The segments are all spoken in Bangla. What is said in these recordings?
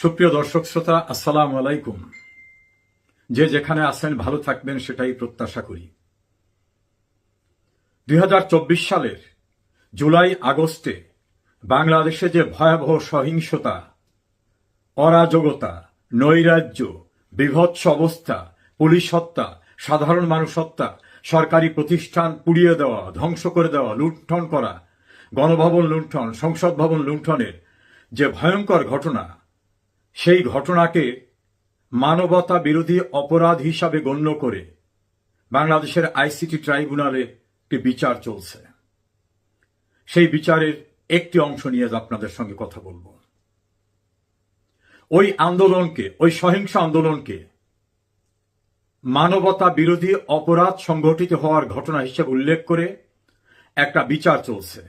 সুপ্রিয় দর্শক শ্রোতা, আসসালামু আলাইকুম। যে যেখানে আছেন ভালো থাকবেন সেটাই প্রত্যাশা করি। 2024 সালের জুলাই আগস্টে বাংলাদেশে যে ভয়াবহ সহিংসতা, অরাজকতা, নৈরাজ্য, বীভৎস অবস্থা, পুলিশ হত্যা, সাধারণ মানুষ হত্যা, সরকারি প্রতিষ্ঠান পুড়িয়ে দেওয়া, ধ্বংস করে দেওয়া, লুণ্ঠন করা, গণভবন লুণ্ঠন, সংসদ ভবন লুণ্ঠনের যে ভয়ঙ্কর ঘটনা, সেই ঘটনাকে মানবতা বিরোধী অপরাধ হিসাবে গণ্য করে বাংলাদেশের আইসিটি ট্রাইব্যুনালে একটি বিচার চলছে। সেই বিচারের একটি অংশ নিয়ে আপনাদের সঙ্গে কথা বলবো। ওই আন্দোলনকে, ওই সহিংস আন্দোলনকে মানবতা বিরোধী অপরাধ সংঘটিত হওয়ার ঘটনা হিসেবে উল্লেখ করে একটা বিচার চলছে।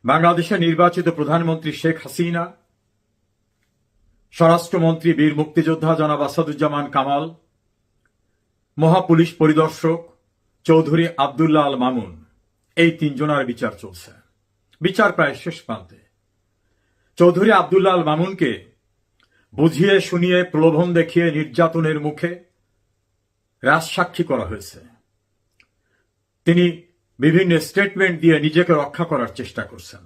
বাংলাদেশের নির্বাচিত প্রধানমন্ত্রী শেখ হাসিনা, স্বরাষ্ট্রমন্ত্রী বীর মুক্তিযোদ্ধা জনাব আসাদুজ্জামান কামাল, মহাপুলিশ পরিদর্শক চৌধুরী আব্দুল্লাহ আল মামুন, এই তিনজনের বিচার চলছে। বিচার প্রায় শেষ প্রান্তে। চৌধুরী আব্দুল্লাহ আল মামুনকে বুঝিয়ে শুনিয়ে, প্রলোভন দেখিয়ে, নির্যাতনের মুখে রাজসাক্ষী করা হয়েছে। তিনি বিভিন্ন স্টেটমেন্ট দিয়ে নিজেকে রক্ষা করার চেষ্টা করছেন।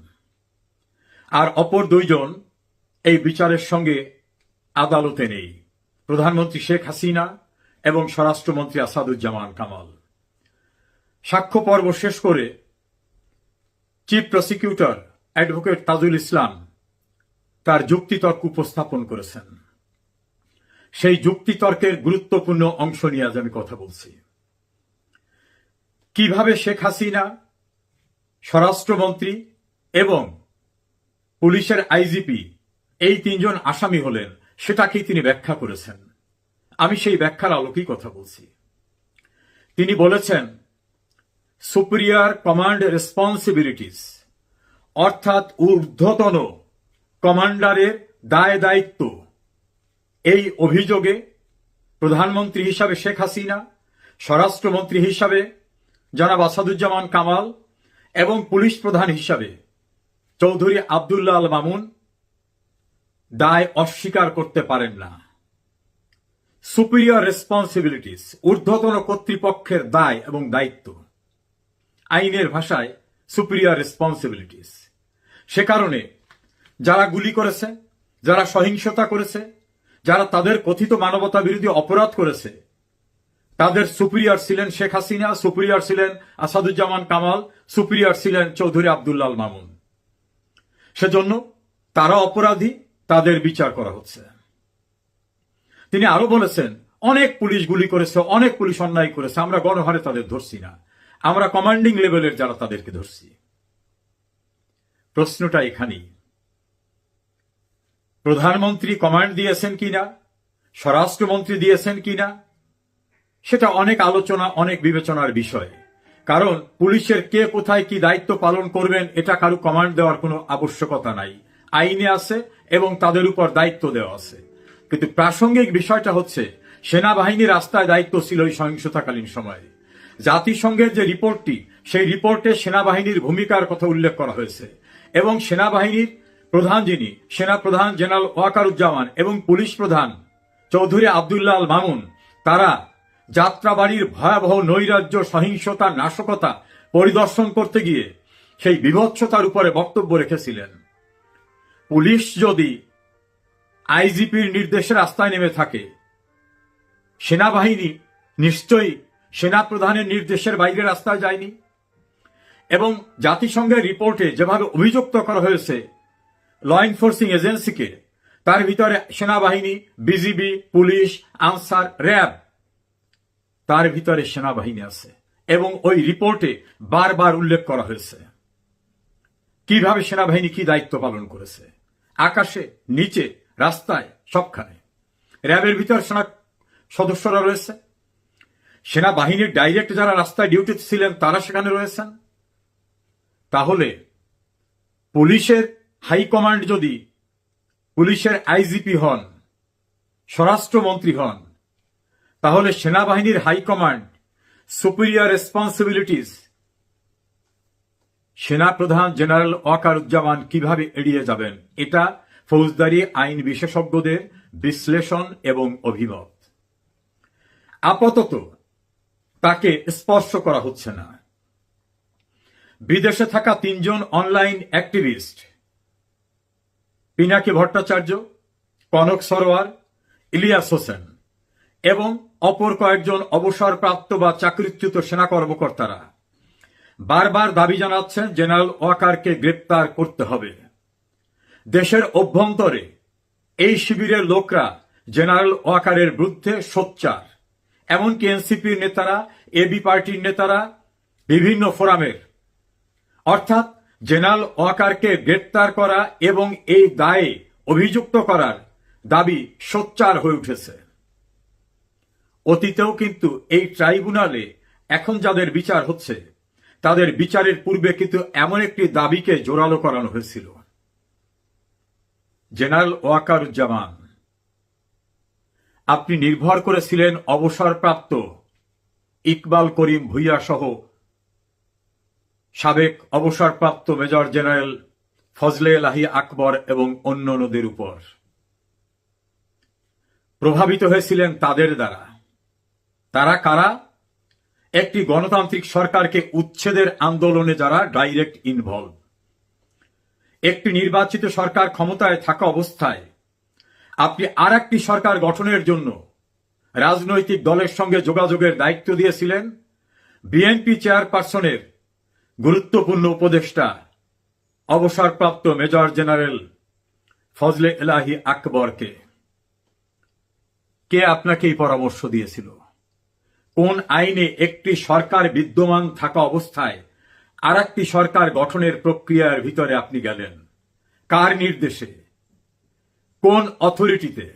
আর অপর দুইজন এই বিচারের সঙ্গে আদালতে নেই, প্রধানমন্ত্রী শেখ হাসিনা এবং স্বরাষ্ট্রমন্ত্রী আসাদুজ্জামান কামাল। সাক্ষ্য পর্ব শেষ করে chief prosecutor advocate Tajul Islam তার যুক্তিতর্ক উপস্থাপন করেছেন। সেই যুক্তিতর্কের গুরুত্বপূর্ণ অংশ নিয়ে আজ আমি কথা বলছি। কিভাবে শেখ হাসিনা, স্বরাষ্ট্রমন্ত্রী এবং পুলিশের আইজিপি এই তিনজন আসামি হলেন, সেটাকেই তিনি ব্যাখ্যা করেছেন। আমি সেই ব্যাখ্যার আলোকেই কথা বলছি। তিনি বলেছেন সুপিরিয়র কমান্ড রেসপন্সিবিলিটিস, অর্থাৎ ঊর্ধ্বতন কমান্ডারের দায় দায়িত্ব। এই অভিযোগে প্রধানমন্ত্রী হিসাবে শেখ হাসিনা, স্বরাষ্ট্রমন্ত্রী হিসাবে জনাব আসাদুজ্জামান কামাল এবং পুলিশ প্রধান হিসাবে চৌধুরী আব্দুল্লাহ আল মামুন দায় অস্বীকার করতে পারেন না। সুপিরিয়র রেসপন্সিবিলিটিস, ঊর্ধ্বতন কর্তৃপক্ষের দায় এবং দায়িত্ব, আইনের ভাষায় সুপিরিয়র রেসপন্সিবিলিটিস। সে কারণে যারা গুলি করেছে, যারা সহিংসতা করেছে, যারা তাদের কথিত মানবতা বিরোধী অপরাধ করেছে, তাদের সুপিরিয়র ছিলেন শেখ হাসিনা, সুপিরিয়র ছিলেন আসাদুজ্জামান কামাল, সুপিরিয়র ছিলেন চৌধুরী আব্দুল্লাহ আল মামুন। সেজন্য তারা অপরাধী, তাদের বিচার করা হচ্ছে। তিনি আরো বলেছেন অনেক পুলিশ গুলি করেছে, অনেক পুলিশ অন্যায় করেছে, আমরা গণহারে তাদের ধরছি না, আমরা কমান্ডিং লেভেলের যারা তাদেরকে ধরছি। প্রশ্নটা এখানেই, প্রধানমন্ত্রী কমান্ড দিয়েছেন কিনা, স্বরাষ্ট্রমন্ত্রী দিয়েছেন কিনা, সেটা অনেক আলোচনা, অনেক বিবেচনার বিষয়। কারণ পুলিশের কে কোথায় কি দায়িত্ব পালন করবেন এটা কারো কমান্ড দেওয়ার কোনো আবশ্যকতা নাই, আইনে আছে এবং তাদের উপর দায়িত্ব দেওয়া আছে। কিন্তু প্রাসঙ্গিক বিষয়টা হচ্ছে সেনাবাহিনী রাস্তায় দায়িত্ব ছিল এই সহিংসতাকালীন সময়ে। জাতিসংঘের যে রিপোর্টটি, সেই রিপোর্টে সেনাবাহিনীর ভূমিকার কথা উল্লেখ করা হয়েছে এবং সেনাবাহিনীর প্রধান যিনি সেনাপ্রধান জেনারেল ওয়াকারুজ্জামান এবং পুলিশ প্রধান চৌধুরী আব্দুল্লাহ আল মামুন, তারা যাত্রাবাড়ির ভয়াবহ নৈরাজ্য, সহিংসতা, নাশকতা পরিদর্শন করতে গিয়ে সেই বিভৎসতার উপরে বক্তব্য রেখেছিলেন। পুলিশ যদি আইজিপির নির্দেশে রাস্তায় নেমে থাকে, সেনাবাহিনী নিশ্চয়ই সেনাপ্রধানের নির্দেশের বাইরে রাস্তায় যায়নি। এবং জাতিসংঘের রিপোর্টে যেভাবে অভিযুক্ত করা হয়েছে ল এনফোর্সিং এজেন্সিকে, তার ভিতরে সেনাবাহিনী, বিজিবি, পুলিশ, আনসার, র্যাব, তার ভিতরে সেনাবাহিনী আছে এবং ওই রিপোর্টে বারবার উল্লেখ করা হয়েছে কিভাবে সেনাবাহিনী কি দায়িত্ব পালন করেছে, আকাশে, নিচে, রাস্তায়, সবখানে। র্যাবের ভিতর সেনা সদস্যরা রয়েছে, সেনাবাহিনীর ডাইরেক্ট যারা রাস্তায় ডিউটিতে ছিলেন তারা সেখানে রয়েছেন। তাহলে পুলিশের হাইকমান্ড যদি পুলিশের আইজিপি হন, স্বরাষ্ট্রমন্ত্রী হন, তাহলে সেনাবাহিনীর হাইকমান্ড সুপিরিয়র রেসপন্সিবিলিটিস সেনাপ্রধান জেনারেল ওয়াকারুজ্জামান কিভাবে এড়িয়ে যাবেন? এটা ফৌজদারি আইন বিশেষজ্ঞদের বিশ্লেষণ এবং অভিমত। আপাতত তাকে স্পর্শ করা হচ্ছে না। বিদেশে থাকা 3 জন অনলাইন অ্যাক্টিভিস্ট পিনাকি ভট্টাচার্য, কনক সরোয়ার, ইলিয়াস হোসেন এবং অপর কয়েকজন অবসরপ্রাপ্ত বা চাকরিচ্যুত সেনা কর্মকর্তারা বারবার দাবি জানাচ্ছেন জেনারেল ওয়াকারকে গ্রেপ্তার করতে হবে। দেশের অভ্যন্তরে এই শিবিরের লোকরা জেনারেল ওয়াকারের বিরুদ্ধে সোচ্চার। এমনকি এনসিপির নেতারা, এবি পার্টির নেতারা বিভিন্ন ফোরামের, অর্থাৎ জেনারেল ওয়াকারকে গ্রেপ্তার করা এবং এই দায়ে অভিযুক্ত করার দাবি সোচ্চার হয়ে উঠেছে। অতীতেও কিন্তু এই ট্রাইব্যুনালে এখন যাদের বিচার হচ্ছে তাদের বিচারের পূর্বে কিন্তু এমন একটি দাবিকে জোরালো করানো হয়েছিল। জেনারেল ওয়াকারুজ্জামান, আপনি নির্ভর করেছিলেন অবসরপ্রাপ্ত ইকবাল করিম ভুইয়া সহ সাবেক অবসরপ্রাপ্ত মেজর জেনারেল ফজলে এলাহি আকবর এবং অন্যান্যদের উপর। প্রভাবিত হয়েছিলেন তাদের দ্বারা। তারা কারা? একটি গণতান্ত্রিক সরকারকে উচ্ছেদের আন্দোলনে যারা ডাইরেক্ট ইনভলভ। একটি নির্বাচিত সরকার ক্ষমতায় থাকা অবস্থায় আপনি আর একটি সরকার গঠনের জন্য রাজনৈতিক দলের সঙ্গে যোগাযোগের দায়িত্ব দিয়েছিলেন বিএনপি চেয়ারপারসনের গুরুত্বপূর্ণ উপদেষ্টা অবসরপ্রাপ্ত মেজর জেনারেল ফজলে এলাহি আকবরকে। কে আপনাকে এই পরামর্শ দিয়েছিল? কোন আইনে একটি সরকার বিদ্যমান থাকা অবস্থায় আর একটি সরকার গঠনের প্রক্রিয়ার ভিতরে আপনি গেলেন? কার নির্দেশে? কোন অথরিটিতে?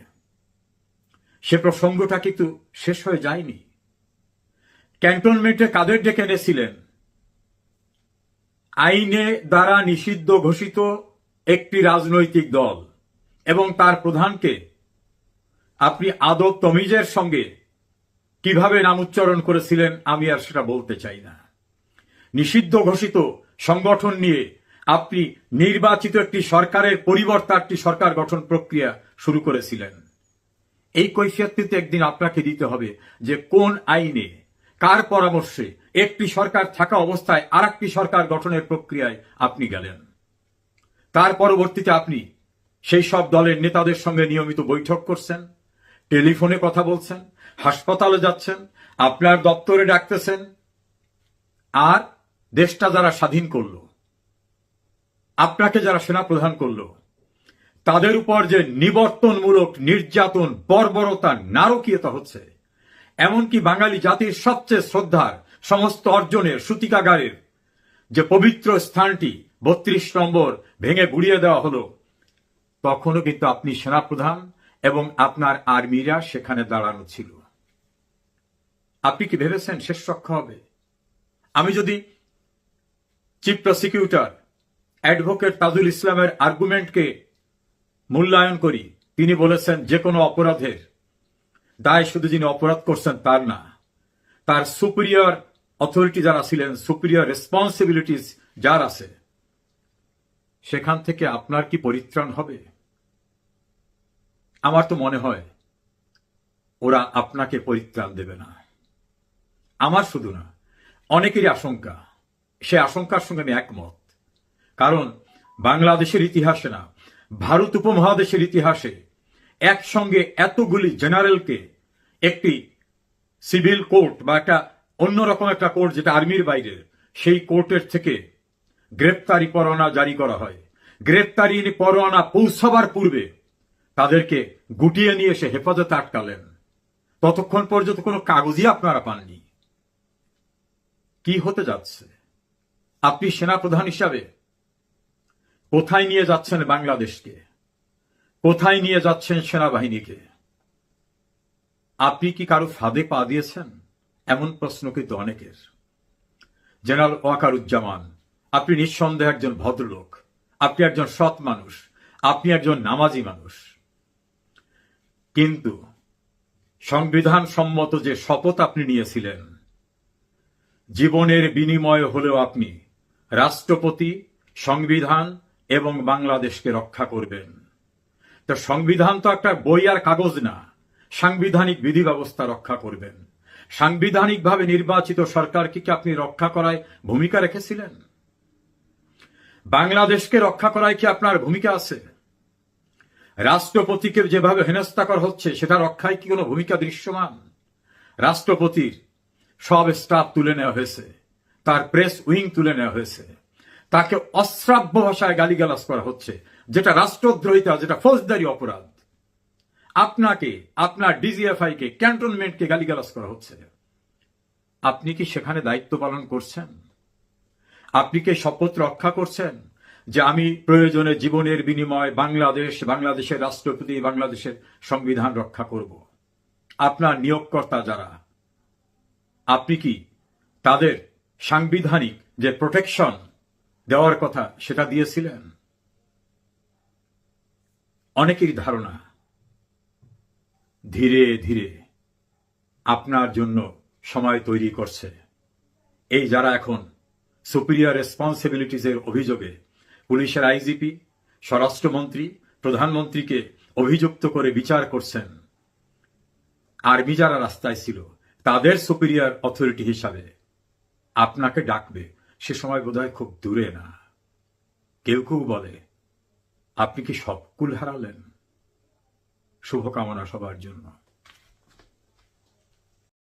সে প্রসঙ্গটা কিন্তু শেষ হয়ে যায়নি। ক্যান্টনমেন্টে কাদের ডেকে এনেছিলেন? আইনে দ্বারা নিষিদ্ধ ঘোষিত একটি রাজনৈতিক দল এবং তার প্রধানকে আপনি আদব তমিজের সঙ্গে কিভাবে নাম উচ্চারণ করেছিলেন আমি আর সেটা বলতে চাই না। নিষিদ্ধ ঘোষিত সংগঠন নিয়ে আপনি নির্বাচিত একটি সরকারের পরিবর্তে একটি সরকার গঠন প্রক্রিয়া শুরু করেছিলেন। এই কৈফিয়ত কিন্তু একদিন আপনাকে দিতে হবে যে কোন আইনে কার পরামর্শে একটি সরকার থাকা অবস্থায় আর একটি সরকার গঠনের প্রক্রিয়ায় আপনি গেলেন। তার পরবর্তীতে আপনি সেই সব দলের নেতাদের সঙ্গে নিয়মিত বৈঠক করছেন, টেলিফোনে কথা বলছেন, হাসপাতালে যাচ্ছেন, আপনার দপ্তরে ডাকতেছেন। আর দেশটা যারা স্বাধীন করল, আপনাকে যারা সেনাপ্রধান করল, তাদের উপর যে নিবর্তনমূলক নির্যাতন, বর্বরতা, নারকীয়তা হচ্ছে, এমনকি বাঙালি জাতির সবচেয়ে শ্রদ্ধার সমস্ত অর্জনের সূতিকাগারের যে পবিত্র স্থানটি ৩২ নম্বর ভেঙে গুড়িয়ে দেওয়া হলো, তখনও কিন্তু আপনি সেনাপ্রধান এবং আপনার আর্মিরা সেখানে দাঁড়ানো ছিল। আপনি কি ভেবেছেন শেষ রক্ষা হবে? আমি যদি চিফ প্রসিকিউটর অ্যাডভোকেট তাজুল ইসলামের আর্গুমেন্টকে মূল্যায়ন করি, তিনি বলেছেন যে কোনো অপরাধের দায় শুধু যিনি অপরাধ করছেন তার না, তার সুপিরিয়র অথরিটি যারা ছিলেন, সুপিরিয়র রেসপন্সিবিলিটিস যার আছে, সেখান থেকে আপনার কি পরিত্রাণ হবে? আমার তো মনে হয় ওরা আপনাকে পরিত্রাণ দেবে না। আমার শুধু না, অনেকেরই আশঙ্কা। সে আশঙ্কার সঙ্গে আমি একমত। কারণ বাংলাদেশের ইতিহাসে না, ভারত উপমহাদেশের ইতিহাসে একসঙ্গে এতগুলি জেনারেলকে একটি সিভিল কোর্ট বা একটা অন্যরকম একটা কোর্ট যেটা আর্মির বাইরে, সেই কোর্টের থেকে গ্রেপ্তারি পরোয়ানা জারি করা হয়। গ্রেপ্তারি পরোয়ানা পৌঁছাবার পূর্বে তাদেরকে গুটিয়ে নিয়ে এসে হেফাজতে আটকালেন। ততক্ষণ পর্যন্ত কোনো কাগজই আপনারা পাননি। কি হতে যাচ্ছে? আপনি সেনাপ্রধান হিসাবে কোথায় নিয়ে যাচ্ছেন বাংলাদেশকে? কোথায় নিয়ে যাচ্ছেন সেনাবাহিনীকে? আপনি কি কারো ফাঁদে পা দিয়েছেন? এমন প্রশ্ন কিন্তু অনেকের। জেনারেল ওয়াকারুজ্জামান, আপনি নিঃসন্দেহে একজন ভদ্রলোক, আপনি একজন সৎ মানুষ, আপনি একজন নামাজি মানুষ। কিন্তু সংবিধান সম্মত যে শপথ আপনি নিয়েছিলেন, জীবনের বিনিময় হলেও আপনি রাষ্ট্রপতি, সংবিধান এবং বাংলাদেশকে রক্ষা করবেন, তো সংবিধান তো একটা বই আর কাগজ না, সাংবিধানিক বিধি ব্যবস্থা রক্ষা করবেন। সাংবিধানিকভাবে নির্বাচিত সরকারকে কি আপনি রক্ষা করায় ভূমিকা রেখেছিলেন? বাংলাদেশকে রক্ষা করায় কি আপনার ভূমিকা আছে? রাষ্ট্রপতিকে যেভাবে হেনস্থা করা হচ্ছে সেটা রক্ষায় কি কোনো ভূমিকা দৃশ্যমান? রাষ্ট্রপতির সব স্টাফ তুলে নেওয়া হয়েছে, তার প্রেস উইং তুলে নেওয়া হয়েছে, তাকে অশ্রাব্য ভাষায় গালিগালাজ করা হচ্ছে, যেটা রাষ্ট্রদ্রোহিতা, যেটা ফৌজদারি অপরাধ। আপনাকে, আপনার ডিজিএফআই কে, ক্যান্টনমেন্টকে গালিগালাজ করা হচ্ছে। আপনি কি সেখানে দায়িত্ব পালন করছেন? আপনি কি শপথ রক্ষা করছেন যে আমি প্রয়োজনে জীবনের বিনিময়ে বাংলাদেশ, বাংলাদেশের রাষ্ট্রপতি, বাংলাদেশের সংবিধান রক্ষা করব? আপনার নিয়োগকর্তা যারা, আপনি কি তাদের সাংবিধানিক যে প্রোটেকশন দেওয়ার কথা সেটা দিয়েছিলেন? অনেকেরই ধারণা ধীরে ধীরে আপনার জন্য সময় তৈরি করছে। এই যারা এখন সুপিরিয়র রেসপন্সিবিলিটিজের অভিযোগে পুলিশের আইজিপি, স্বরাষ্ট্রমন্ত্রী, প্রধানমন্ত্রীকে অভিযুক্ত করে বিচার করছেন, আর্মি যারা রাস্তায় ছিল তাদের সুপিরিয়র অথরিটি হিসাবে আপনাকে ডাকবে, সে সময় বোধহয় খুব দূরে না। কেউ কেউ বলে আপনি কি সব কুল হারালেন? শুভকামনা সবার জন্য।